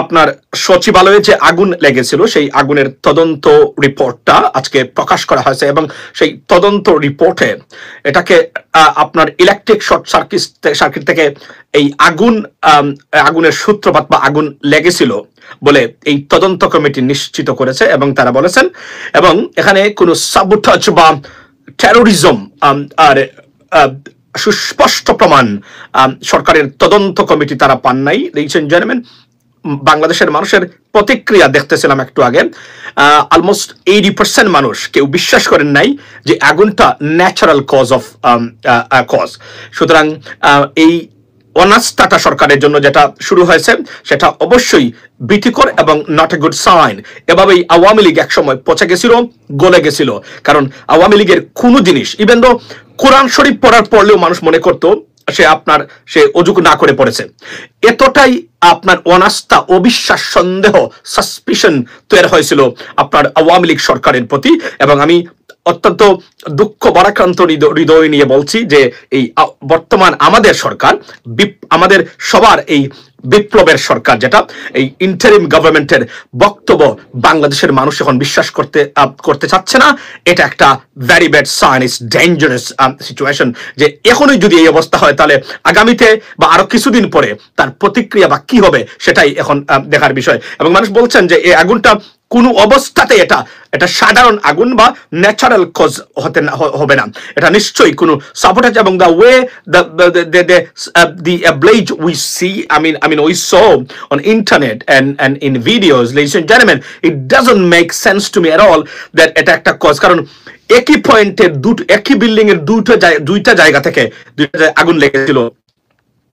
আপনার সচিবালয়ে যে আগুন লেগেছিল সেই আগুনের তদন্ত রিপোর্টটা আজকে প্রকাশ করা হয়েছে এবং সেই তদন্ত রিপোর্টে এটাকে আপনার ইলেকট্রিক শর্ট সার্কিট থেকে এই আগুনের সূত্রপাত বা আগুন লেগেছিল বলে এই তদন্ত কমিটি নিশ্চিত করেছে এবং তারা বলেছেন এবং এখানে কোনো সাবোটাজ বা টেরোরিজম আর সুস্পষ্ট প্রমাণ সরকারের তদন্ত কমিটি তারা পান নাই। লিডিজ এন্ড জেন্টলম্যান, বাংলাদেশের মানুষের প্রতিক্রিয়া দেখতেছিলাম একটু আগে, অলমোস্ট 80% মানুষ কেউ বিশ্বাস করেন নাই যে আগুনটা ন্যাচারাল কজ। সুতরাং এই অনাস্থাটা সরকারের জন্য যেটা শুরু হয়েছে সেটা অবশ্যই ভীতিকর এবং নট এ গুড সাইন। এভাবেই আওয়ামী লীগ একসময় পচে গেছিল, গলে গেছিল, কারণ আওয়ামী লীগের কোনো জিনিস ইভেন দো কোরআন শরীফ পড়ার পড়লেও মানুষ মনে করতো সে অযুক না করে পড়েছে। এতটাই আপনার অনাস্থা, অবিশ্বাস, সন্দেহ, সাসপিশন তৈরি হয়েছিল আপনার আওয়ামী লীগ সরকারের প্রতি। এবং আমি অত্যন্ত দুঃখ ভারাক্রান্ত হৃদয় নিয়ে বলছি যে এই বর্তমান আমাদের সরকার, আমাদের সবার এই বিপ্লবের সরকার, যেটা এই ইন্টারিম গভর্নমেন্টের বক্তব্য বাংলাদেশের মানুষ এখন বিশ্বাস করতে চাচ্ছে না। এটা একটা very bad sign, it's dangerous situation. যে এখনই যদি এই অবস্থা হয় তাহলে আগামীতে বা আরো কিছুদিন পরে তার প্রতিক্রিয়া বা কি হবে সেটাই এখন দেখার বিষয়। এবং মানুষ বলছেন যে এই আগুনটা কোনো অবস্থাতে এটা সাধারণ আগুন বা ন্যাচারাল কজ হবে না, এটা নিশ্চয়ই কোনো সাবোটাজ। এবং the way the blaze we see, I mean we saw on internet and in videos, ladies and gentlemen, it doesn't make sense to me at all that এটা একটা কজ। কারণ একই পয়েন্টে একই বিল্ডিং এর দুইটা জায়গা থেকে আগুন লেগেছিল।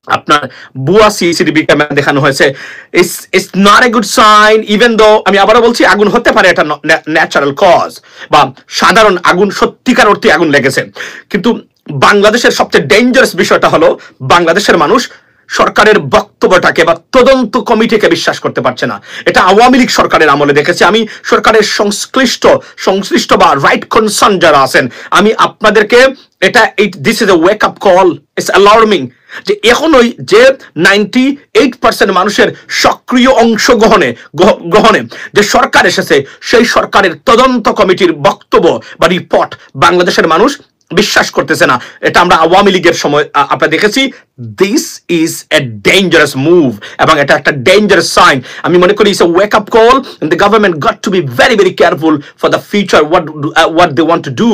আপনার বুয়া সিসিটিভি ক্যামেরা দেখানো হয়েছে। It's not a good sign, even though আমি আবারও বলছি আগুন হতে পারে এটা ন্যাচারাল কজ বা সাধারণ আগুন, সত্যিকার অর্থে আগুন লেগেছে। কিন্তু বাংলাদেশের সবচেয়ে ডেঞ্জারাস বিষয়টা হলো বাংলাদেশের মানুষ সরকারের বক্তব্যটাকে বা তদন্ত কমিটিকে বিশ্বাস করতে পারছে না। এটা আওয়ামী লীগ সরকারের আমলে দেখেছি আমি। সরকারের সংশ্লিষ্ট বা রাইট কনসার্ন যারা আছেন, আমি আপনাদেরকে this is a wake up call, it's alarming যে এখনই যে 98% মানুষের সক্রিয় অংশগ্রহণে যে সরকার এসেছে, সেই সরকারের তদন্ত কমিটির বক্তব্য বা রিপোর্ট বাংলাদেশের মানুষ বিশ্বাস করতেছে না। এটা আমরা আওয়ামী লীগের সময় আপনারা দেখেছি। This is a dangerous move এবং এটা একটা ডেঞ্জারাস সাইন। আমি মনে করি it's a wake up call. The government got to be very very careful for the future what they want to do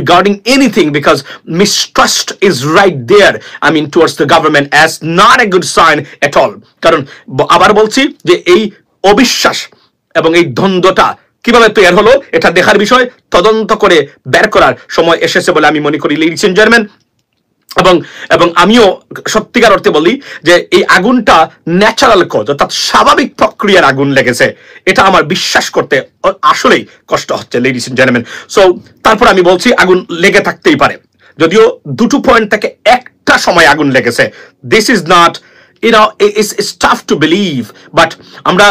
regarding anything, because mistrust is right there, I mean towards the government, as not a good sign at all. কারণ আবার বলছি যে এই অবিশ্বাস এবং এই দ্বন্দ্বটা কিভাবে তৈরি হলো এটা দেখার বিষয়, তদন্ত করে বের করার সময় এসেছে বলে আমি মনে করি, লিডিজ এন্ড জেন্টলম্যান। এবং আমিও সত্যিকার অর্থে বলি যে এই আগুনটা ন্যাচারাল কজ, অর্থাৎ স্বাভাবিক প্রক্রিয়ার আগুন লেগেছে, এটা আমার বিশ্বাস করতে আসলেই কষ্ট হচ্ছে, লিডিজ এন্ড জেন্টলম্যান। সো তারপর আমি বলছি আগুন লেগে থাকতেই পারে, যদিও দুটো পয়েন্ট থেকে একটা সময় আগুন লেগেছে। This is not, it's tough to believe, but আমরা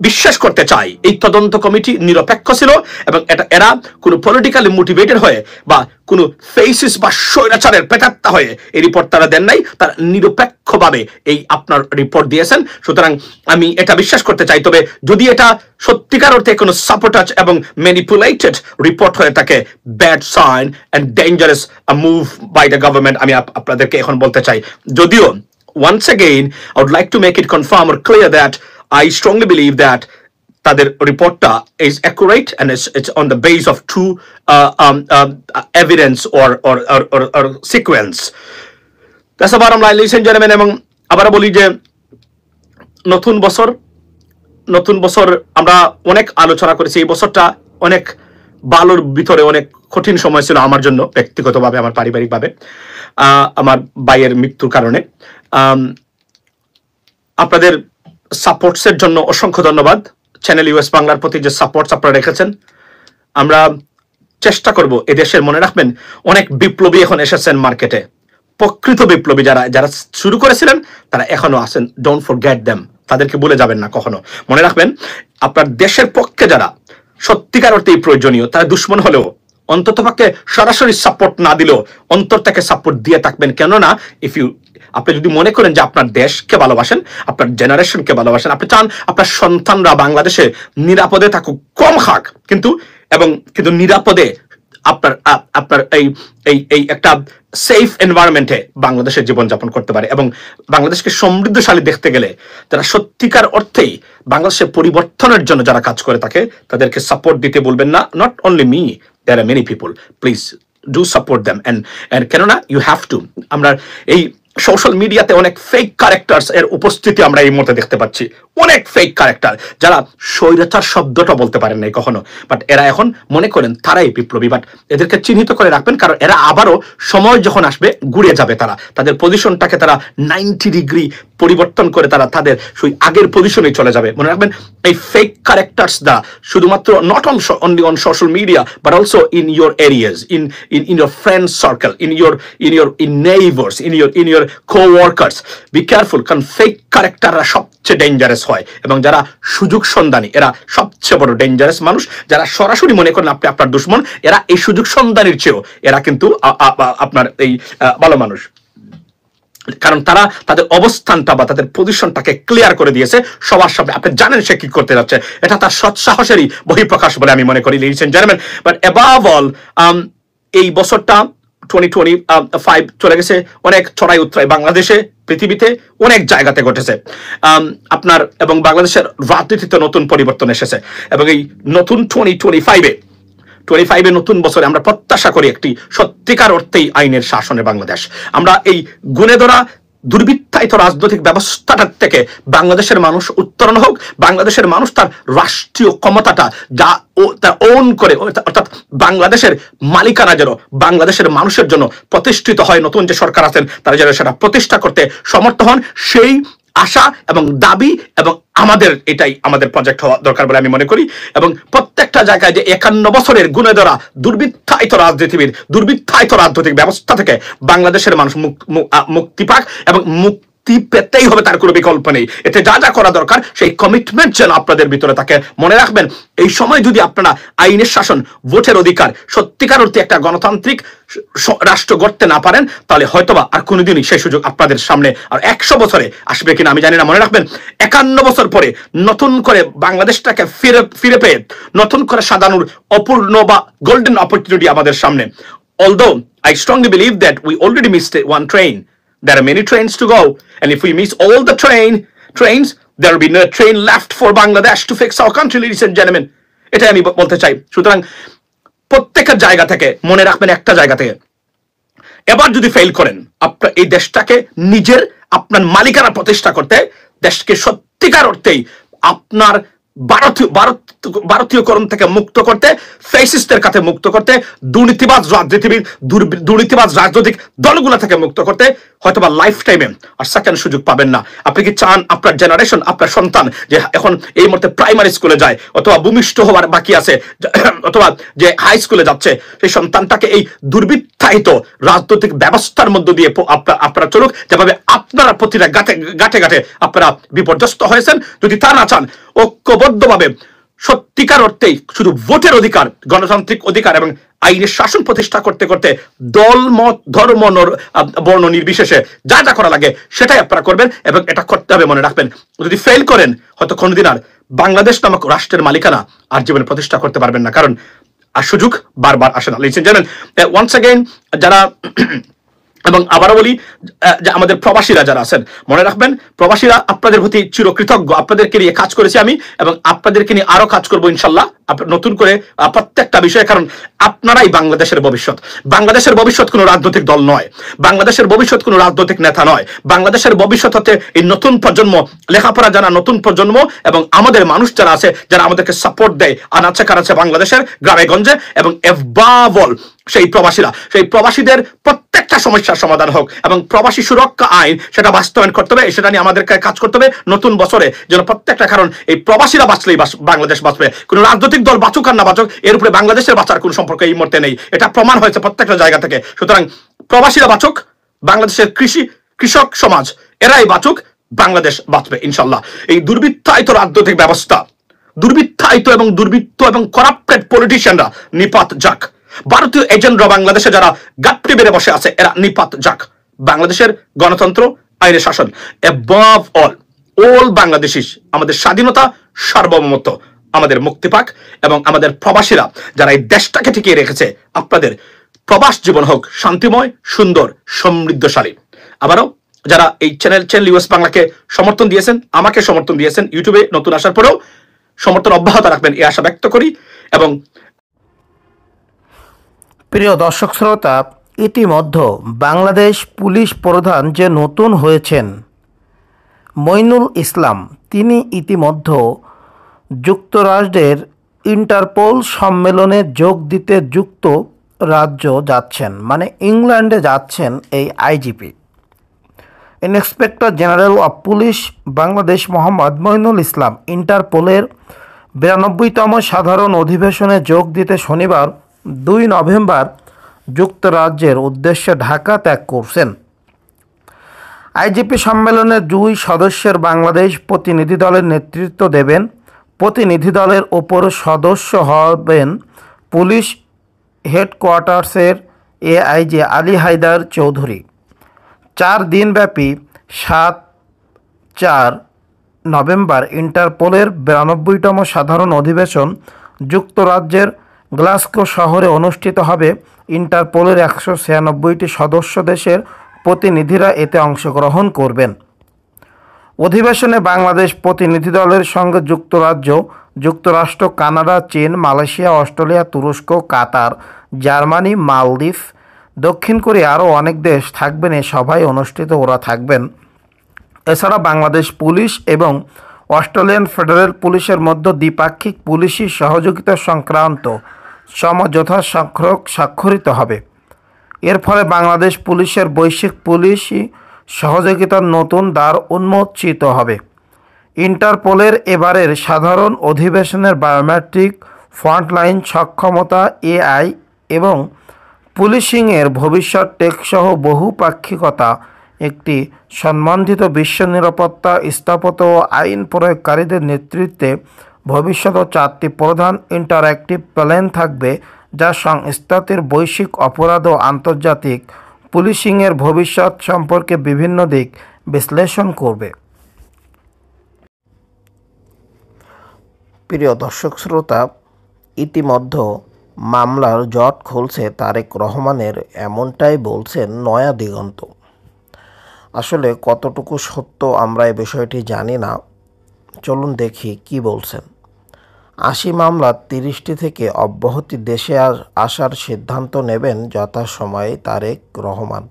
বিশ্বাস করতে চাই এই তদন্ত কমিটি নিরপেক্ষ ছিল এবং এরা কোনো পলিটিক্যালি মোটিভেটেড হয়ে বা কোনো ফেসিস বা স্বৈরাচারের প্রেতাত্মা হয়ে এই রিপোর্ট তারা দেন নাই, তারা নিরপেক্ষভাবে এই আপনার রিপোর্ট দিয়েছেন। সুতরাং আমি এটা বিশ্বাস করতে চাই। তবে যদি এটা সত্যিকার অর্থে কোনো সাবোটাজ এবং ম্যানিপুলেটেড রিপোর্ট হয়ে থাকে, bad sign and dangerous move by the government, আমি আপনাদেরকে এখন বলতে চাই। যদিও once again I would like to make it confirm or clear that I strongly believe that তাদের রিপোর্টটা is accurate and it's on the base of true evidence or sequence. That's about it, ladies and gentlemen. এবং আবার বলি যে নতুন বছর আমরা অনেক আলোচনা করেছি। এই বছরটা অনেক ভালোর ভিতরে অনেক কঠিন সময় ছিল আমার জন্য ব্যক্তিগতভাবে, আমার পারিবারিকভাবে, আমার ভাইয়ের মৃত্যুর কারণে। আপনাদের সাপোর্টসের জন্য অসংখ্য ধন্যবাদ। চ্যানেল ইউএস বাংলার প্রতি যে সাপোর্টস আপনারা রেখেছেন, আমরা চেষ্টা করব এদেশের, মনে রাখবেন অনেক বিপ্লবী এখন এসেছেন মার্কেটে, প্রকৃত বিপ্লবী যারা শুরু করেছিলেন তারা এখনো আছেন। ডোন্ট ফরগেট দেম, তাদেরকে ভুলে যাবেন না কখনো। মনে রাখবেন আপনার দেশের পক্ষে যারা সত্যিকার অর্থেই প্রয়োজনীয়, তারা দুশ্মন হলেও অন্ততপক্ষে সরাসরি সাপোর্ট না দিলেও অন্তর থেকে সাপোর্ট দিয়ে থাকবেন। কেননা আপনি যদি মনে করেন যে আপনার দেশকে ভালোবাসেন, আপনার জেনারেশনকে ভালোবাসেন, আপনি চান আপনার সন্তানরা বাংলাদেশে নিরাপদে থাকুক, কম খাক, কিন্তু নিরাপদে আপনার আপনার এই এই এই একটা সেফ এনভায়রনমেন্টে বাংলাদেশের জীবনযাপন করতে পারে, এবং বাংলাদেশকে সমৃদ্ধশালী দেখতে গেলে যারা সত্যিকার অর্থেই বাংলাদেশের পরিবর্তনের জন্য যারা কাজ করে থাকে তাদেরকে সাপোর্ট দিতে বলবেন না। Not only me, there are many people, please do support them. And কেননা ইউ হ্যাভ টু। আমরা এই সোশ্যাল মিডিয়াতে অনেক ফেক ক্যারেক্টার্স এর উপস্থিতি আমরা এই মুহূর্তে দেখতে পাচ্ছি, অনেক ফেক ক্যারেক্টার যারা স্বৈরাচার শব্দটা বলতে পারেন নাই কখনো, বাট এরা এখন মনে করেন তারাই বিপ্লবী। বাট এদেরকে চিহ্নিত করে রাখবেন, কারণ এরা আবারও সময় যখন আসবে ঘুরে যাবে, তাদের পজিশনটাকে তারা 90 ডিগ্রি পরিবর্তন করে তারা তাদের সেই আগের পজিশনে চলে যাবে। মনে রাখবেন এই ফেক ক্যারেক্টার্স দা শুধুমাত্র not only on social media but also in your areas, in your friend circle, in neighbours, in your co-workers. Be careful, কারণ ফেক ক্যারেক্টাররা সবচেয়ে ডেঞ্জারাস হয়, এবং যারা সুযোগ সন্ধানী এরা সবচেয়ে বড় ডেঞ্জারাস মানুষ। যারা সরাসরি মনে করেন আপনি আপনার দুশ্মন, এরা এই সুযোগ সন্ধানীর চেয়েও এরা কিন্তু আপনার এই ভালো মানুষ, কারণ তারা তাদের অবস্থানটা বা তাদের পজিশনটাকে ক্লিয়ার করে দিয়েছে সবার সামনে। আপনি জানেন সে কি করতে যাচ্ছে, এটা তার সৎসাহসেরই বহিঃপ্রকাশ বলে আমি মনে করি, ladies and gentlemen. But above all এই বছরটা 2025 চলে গেছে অনেক চড়াই উতরাই, বাংলাদেশে পৃথিবীতে অনেক জায়গাতে ঘটেছে আপনার, এবং বাংলাদেশের রাজনীতিতে নতুন পরিবর্তন এসেছে, এবং এই নতুন 2025 নতুন বছরে আমরা প্রত্যাশা করি একটি সত্যিকার অর্থেই আইনের শাসনে বাংলাদেশ। আমরা এই গুণে ধরা দুর্বৃত্তায়িত রাজনৈতিক ব্যবস্থাটার থেকে বাংলাদেশের মানুষ উত্তরণ হোক, বাংলাদেশের মানুষ তার রাষ্ট্রীয় ক্ষমতাটা যা তা ওন করে, অর্থাৎ বাংলাদেশের মালিকানা যেন বাংলাদেশের মানুষের জন্য প্রতিষ্ঠিত হয়। নতুন যে সরকার আছেন তারা যেন সেটা প্রতিষ্ঠা করতে সমর্থ হন, সেই আশা এবং দাবি এবং আমাদের এটাই আমাদের প্রজেক্ট হওয়া দরকার বলে আমি মনে করি। এবং প্রত্যেকটা জায়গায় যে 51 বছরের গুণে ধরা দুর্বৃত্তায়িত রাজনীতিবিদ, দুর্বৃত্তায়িত রাজনৈতিক ব্যবস্থা থেকে বাংলাদেশের মানুষ মুক্তি পাক, এবং মুক্তি পেতেই হবে, তার কোনো বিকল্প নেই। এতে যা যা করা দরকার সেই কমিটমেন্ট যেন আপনাদের ভিতরে থাকে। মনে রাখবেন এই সময় যদি আপনারা আইনের শাসন, ভোটের অধিকার, সত্যিকার অর্থে একটা গণতান্ত্রিক রাষ্ট্র গড়তে না পারেন, তাহলে হয়তোবা আর কোনোদিনই সেই সুযোগ আপনাদের সামনে আর 100 বছরে আসবে কিনা আমি জানি না। মনে রাখবেন 51 বছর পরে নতুন করে বাংলাদেশটাকে ফিরে পেয়ে নতুন করে সাজানোর অপূর্ণ বা গোল্ডেন অপরচুনিটি আমাদের সামনে। Although I strongly believe that we already missed one train, there are many trains to go, and if we miss all the trains, there will be no train left for Bangladesh to fix our country, ladies and gentlemen. এটাই আমি বলতে চাই। সুতরাং প্রত্যেকের জায়গা থেকে মনে রাখবেন, একটা জায়গা থেকে এবার যদি ফেল করেন আপনার এই দেশটাকে নিজের আপনার মালিকানা প্রতিষ্ঠা করতে, দেশকে সত্যিকার অর্থেই আপনার ভারতীয়করণ থেকে মুক্ত করতে, ফ্যাসিস্টদের কাছে মুক্ত করতে, দুর্নীতিবাজ রাজনৈতিক দলগুলো থেকে মুক্ত করতে হয়তোবা লাইফ টাইমে আর সেকেন্ড সুযোগ পাবেন না। আপনি কি চান আপনার জেনারেশন, আপনার সন্তান যে এখন এই মুহূর্তে প্রাইমারি স্কুলে যায় অথবা ভূমিষ্ঠ হওয়ার বাকি আছে অথবা যে হাই স্কুলে যাচ্ছে, সেই সন্তানটাকে এই দুর্বৃত্তায়িত রাজনৈতিক ব্যবস্থার মধ্য দিয়ে আপনারা চলুক, যেভাবে আপনারা প্রতিটা গাঁটে আপনারা বিপর্যস্ত হয়েছেন? যদি তা না চান, ঐক্যবদ্ধভাবে সত্যিকার অর্থেই শুধু ভোটের অধিকার, গণতান্ত্রিক অধিকার এবং আইনের শাসন প্রতিষ্ঠা করতে করতে দল, মত, ধর্ম, বর্ণ নির্বিশেষে যা যা করা লাগে সেটাই আপনারা করবেন, এবং এটা করতে হবে। মনে রাখবেন যদি ফেল করেন হয়তো কোনোদিন আর বাংলাদেশ নামক রাষ্ট্রের মালিকানা আর জীবনে প্রতিষ্ঠা করতে পারবেন না, কারণ আর সুযোগ বারবার আসে না। লিসেন জানেন ওয়ান্স अगेन যারা, এবং আবারও বলি যে আমাদের প্রবাসীরা যারা আছেন, মনে রাখবেন প্রবাসীরা আপনাদের প্রতি চিরকৃতজ্ঞ। আপনাদেরকে নিয়ে কাজ করেছি আমি, এবং আপনাদেরকে নিয়ে আরো কাজ করবো ইনশাল্লাহ নতুন করে প্রত্যেকটা বিষয়ে, কারণ আপনারাই বাংলাদেশের ভবিষ্যৎ। বাংলাদেশের ভবিষ্যৎ কোনো রাজনৈতিক দল নয়, বাংলাদেশের ভবিষ্যৎ কোনো রাজনৈতিক নেতা নয়, বাংলাদেশের ভবিষ্যৎ হতে এই নতুন প্রজন্ম, লেখাপড়া জানা নতুন প্রজন্ম, এবং আমাদের মানুষ যারা আছে, যারা আমাদেরকে সাপোর্ট দেয় আনাচে কানাচে বাংলাদেশের গ্রামে গঞ্জে, এবং এভাবল সেই প্রবাসীরা, সেই প্রবাসীদের প্রত্যেকটা সমস্যার সমাধান হোক, এবং প্রবাসী সুরক্ষা আইন সেটা বাস্তবায়ন করতে হবে, সেটা নিয়ে আমাদেরকে কাজ করতে হবে নতুন বছরে যেন প্রত্যেকটা, কারণ এই প্রবাসীরা বাঁচলেই বাংলাদেশ বাঁচবে। কোনো রাজনৈতিক দল বাঁচুক আর না বাঁচুক, এর উপরে বাংলাদেশের বাঁচার কোনো সম্পর্ক এই মুহূর্তে নেই, এটা প্রমাণ হয়েছে প্রত্যেকটা জায়গা থেকে। সুতরাং প্রবাসীরা বাঁচুক, বাংলাদেশের কৃষক সমাজ এরাই বাঁচুক, বাংলাদেশ বাঁচবে ইনশাল্লাহ। এই দুর্বৃত্তায়িত রাজনৈতিক ব্যবস্থা, দুর্বৃত্তায়িত এবং করাপ্টেড পলিটিশিয়ানরা নিপাত যাক। ভারতীয় এজেন্টরা বাংলাদেশে যারা গাপ্পি বেড়ে বসে আছে, এরা নিপাত যাক। বাংলাদেশের গণতন্ত্র, আইনের শাসন, অ্যাবভ অল বাংলাদেশিস আমাদের স্বাধীনতা, সার্বভৌমত্ব আমাদের মুক্তি পাক, এবং আমাদের প্রবাসীরা যারা এই দেশটাকে টিকিয়ে রেখেছে, আপনাদের প্রবাস জীবন হোক শান্তিময়, সুন্দর, সমৃদ্ধশালী। আবারও যারা এই চ্যানেল ইউএস বাংলাকে সমর্থন দিয়েছেন, আমাকে সমর্থন দিয়েছেন, ইউটিউবে নতুন আসার পরেও সমর্থন অব্যাহত রাখবেন এই আশা ব্যক্ত করি। এবং প্রিয় দর্শক শ্রোতা, ইতিমধ্যে বাংলাদেশ পুলিশ প্রধান যে নতুন হয়েছেন মইনুল ইসলাম, তিনি ইতিমধ্যে যুক্তরাষ্ট্রের ইন্টারপোল সম্মেলনে যোগ দিতে যুক্তরাজ্য যাচ্ছেন, মানে ইংল্যান্ডে যাচ্ছেন এই IGP inspector general of police Bangladesh Mohammad Mainul Islam ইন্টারপোলের 92তম সাধারণ অধিবেশনে যোগ দিতে শনিবার 2 নভেম্বর যুক্তরাজ্যের উদ্দেশ্যে ঢাকা ত্যাগ করছেন। আইজিপি সম্মেলনে 2 সদস্যের বাংলাদেশ প্রতিনিধি দলের নেতৃত্ব দেবেন। প্রতিনিধি দলের ওপর সদস্য হবেন পুলিশ হেডকোয়ার্টার্সের এআইজি আলী হায়দার চৌধুরী। 4 দিনব্যাপী 7-4 নভেম্বর ইন্টারপোলের 92তম সাধারণ অধিবেশন যুক্তরাজ্যের গ্লাসগো শহরে অনুষ্ঠিত হবে। ইন্টারপোলের 196টি সদস্য দেশের প্রতিনিধিরা এতে অংশগ্রহণ করবেন। অধিবেশনে বাংলাদেশ প্রতিনিধি দলের সঙ্গে যুক্তরাজ্য, যুক্তরাষ্ট্র, কানাডা, চীন, মালয়েশিয়া, অস্ট্রেলিয়া, তুরস্ক, কাতার, জার্মানি, মালদ্বীপ, দক্ষিণ কোরিয়া আরও অনেক দেশ থাকবেন। এ সভায় অনুষ্ঠিত ওরা থাকবেন। এছাড়া বাংলাদেশ পুলিশ এবং অস্ট্রেলিয়ান ফেডারেল পুলিশের মধ্যে দ্বিপাক্ষিক পুলিশি সহযোগিতা সংক্রান্ত সমঝোতা স্বাক্ষরিত হবে। এর ফলে বাংলাদেশ পুলিশের বৈশ্বিক পুলিশি সহযোগিতার নতুন দ্বার উন্মোচিত হবে। ইন্টারপোলের এবারের সাধারণ অধিবেশনের বায়োমেট্রিক, ফ্রন্টলাইন সক্ষমতা, এআই এবং পুলিশিংয়ের ভবিষ্যৎ টেকসহ বহুপাক্ষিকতা, একটি সম্বন্ধিত বিশ্ব নিরাপত্তা, স্থাপত্য ও আইন প্রয়োগকারীদের নেতৃত্বে ভবিষ্যৎ 4টি প্রধান ইন্টারঅ্যাক্টিভ প্ল্যান থাকবে, যা সংস্থাটির বৈশ্বিক অপরাধ ও আন্তর্জাতিক পুলিশিংয়ের ভবিষ্যৎ সম্পর্কে বিভিন্ন দিক বিশ্লেষণ করবে। প্রিয় দর্শক শ্রোতা, ইতিমধ্যে মামলার জট খুলছে তারেক রহমানের, এমনটাই বলছেন নয়া দিগন্ত। আসলে কতটুকু সত্য আমরা এই বিষয়টি জানি না, চলুন দেখি কি বলছেন। 80 মামলার 30টি থেকে অব্যাহতি দেশে আসার সিদ্ধান্ত নেবেন যথাসময়ে তারেক রহমান।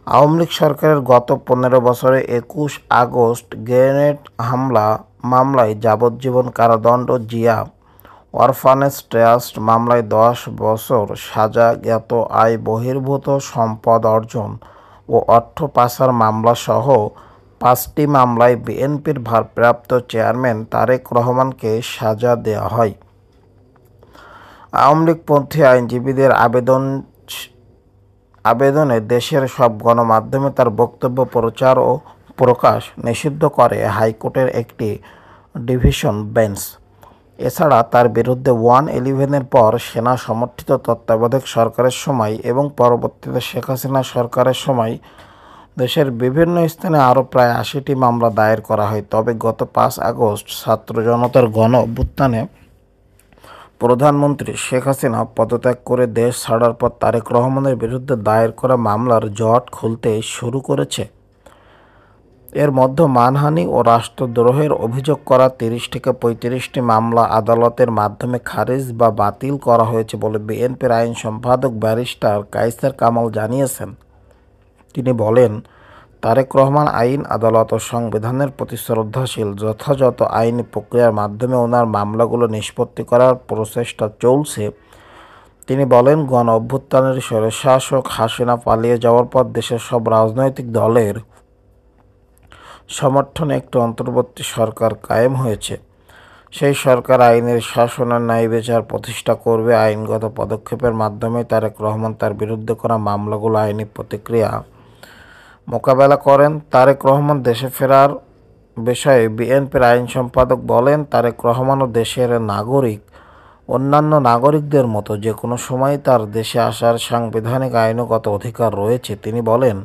আওয়ামী লীগ সরকারের গত 15 বছরে 21 আগস্ট গ্রেনেড হামলা মামলায় যাবজ্জীবন কারাদণ্ড, জিয়া অরফানেজ ট্রাস্ট মামলায় 10 বছর সাজা, জ্ঞাত আয় বহির্ভূত সম্পদ অর্জন ও অর্থ পাচার মামলাসহ 5টি মামলায় বিএনপির ভারপ্রাপ্ত চেয়ারম্যান তারেক রহমানকে সাজা দেওয়া হয়। আওয়ামী লীগপন্থী আইনজীবীদের আবেদনে দেশের সব গণমাধ্যমে তার বক্তব্য প্রচার ও প্রকাশ নিষিদ্ধ করে হাইকোর্টের একটি ডিভিশন বেঞ্চ। এছাড়া তার বিরুদ্ধে 111-এর পর সেনা সমর্থিত তত্ত্বাবধায়ক সরকারের সময় এবং পরবর্তীতে শেখ হাসিনা সরকারের সময় দেশের বিভিন্ন স্থানে আরও প্রায় 80টি মামলা দায়ের করা হয়। তবে গত 5 আগস্ট ছাত্র জনতার গণ অভ্যুত্থানে প্রধানমন্ত্রী শেখ হাসিনা পদত্যাগ করে দেশ ছাড়ার পর তারেক রহমানের বিরুদ্ধে দায়ের করা মামলার জট খুলতে শুরু করেছে। এর মধ্যে মানহানি ও রাষ্ট্রদ্রোহের অভিযোগ করা 30 থেকে 35টি মামলা আদালতের মাধ্যমে খারিজ বা বাতিল করা হয়েছে বলে বিএনপির আইন সম্পাদক ব্যারিস্টার কায়সার কামাল জানিয়েছেন। তিনি বলেন, তারেক রহমান আইন, আদালত ও সংবিধানের প্রতি শ্রদ্ধাশীল। যথাযথ আইনি প্রক্রিয়ার মাধ্যমে ওনার মামলাগুলো নিষ্পত্তি করার প্রচেষ্টা চলছে। তিনি বলেন, গণ অভ্যুত্থানের স্বৈরশাসক হাসিনা পালিয়ে যাওয়ার পর দেশের সব রাজনৈতিক দলের সমর্থনে একটি অন্তর্বর্তী সরকার কায়েম হয়েছে। সেই সরকার আইনের শাসনের ন্যায় বিচার প্রতিষ্ঠা করবে। আইনগত পদক্ষেপের মাধ্যমে তারেক রহমান তার বিরুদ্ধে করা মামলাগুলো আইনি প্রতিক্রিয়া মোকাবেলা করেন। তারেক রহমান দেশে ফেরার বিষয়ে বিএনপির আইন সম্পাদক বলেন, তারেক রহমানও দেশের নাগরিক অন্যান্য নাগরিকদের মতো যে কোনো সময় তার দেশে আসার সাংবিধানিক আইনগত অধিকার রয়েছে। তিনি বলেন,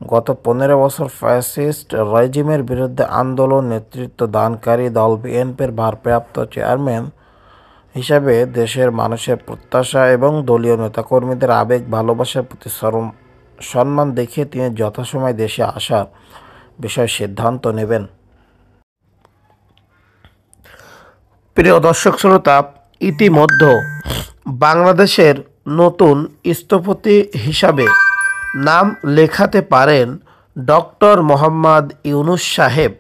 গত 15 বছর ফ্যাসিস্ট রেজিমের বিরুদ্ধে আন্দোলন নেতৃত্ব দানকারী দল বিএনপির ভারপ্রাপ্ত চেয়ারম্যান হিসাবে দেশের মানুষের প্রত্যাশা এবং দলীয় নেতাকর্মীদের আবেগ ভালোবাসার প্রতি সম্মান দেখিয়ে তিনি যথাসময়ে দেশে আসার বিষয়ে সিদ্ধান্ত নেবেন। প্রিয় দর্শক শ্রোতা, ইতিমধ্যে বাংলাদেশের নতুন স্থপতি হিসাবে নাম লেখাতে পারেন ডক্টর মোহাম্মদ ইউনূস সাহেব।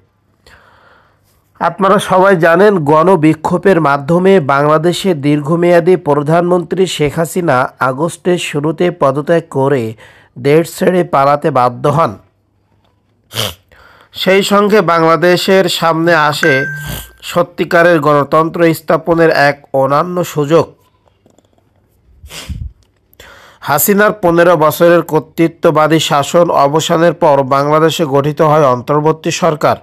আপনারা সবাই জানেন, গণবিক্ষোভের মাধ্যমে বাংলাদেশের দীর্ঘমেয়াদী প্রধানমন্ত্রী শেখ হাসিনা আগস্টের শুরুতে পদত্যাগ করে দেশ ছেড়ে পালাতে বাধ্য হন। সেই সঙ্গে বাংলাদেশের সামনে আসে সত্যিকারের গণতন্ত্র স্থাপনের এক অনন্য সুযোগ। হাসিনার 15 বছরের কর্তৃত্ববাদী শাসন অবসানের পর বাংলাদেশে গঠিত হয় অন্তর্বর্তী সরকার।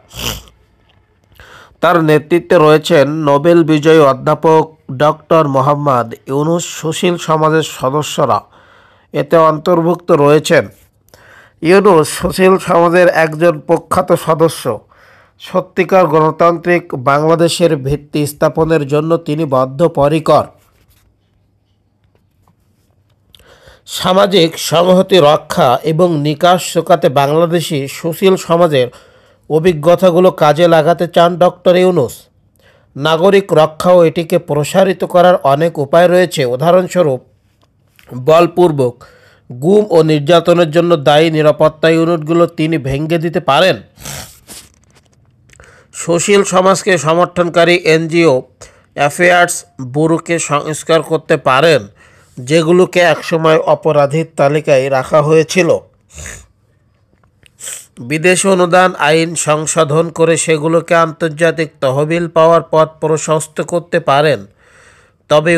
তার নেতৃত্বে রয়েছেন নোবেল বিজয়ী অধ্যাপক ডক্টর মোহাম্মদ ইউনূস। সুশীল সমাজের সদস্যরা এতে অন্তর্ভুক্ত রয়েছেন। ইউনূস সুশীল সমাজের একজন প্রখ্যাত সদস্য। সত্যিকার গণতান্ত্রিক বাংলাদেশের ভিত্তি স্থাপনের জন্য তিনি বদ্ধপরিকর। সামাজিক সংহতি রক্ষা এবং নিকাশ শোকাতে বাংলাদেশি সুশীল সমাজের অভিজ্ঞতাগুলো কাজে লাগাতে চান ডক্টর ইউনূস। নাগরিক রক্ষা ও এটিকে প্রসারিত করার অনেক উপায় রয়েছে। উদাহরণস্বরূপ, বলপূর্বক গুম ও নির্যাতনের জন্য দায়ী নিরাপত্তা ইউনিটগুলো তিনি ভেঙে দিতে পারেন। সুশীল সমাজকে সমর্থনকারী এনজিও অ্যাফেয়ার্স ব্যুরোকে সংস্কার করতে পারেন, যেগুলোকে একসময় অপরাধীর তালিকায় রাখা হয়েছিল। বিদেশ অনুদান আইন সংশোধন করে সেগুলোকে আন্তর্জাতিক তহবিল পাওয়ার পথ প্রশস্ত করতে পারেন। তবে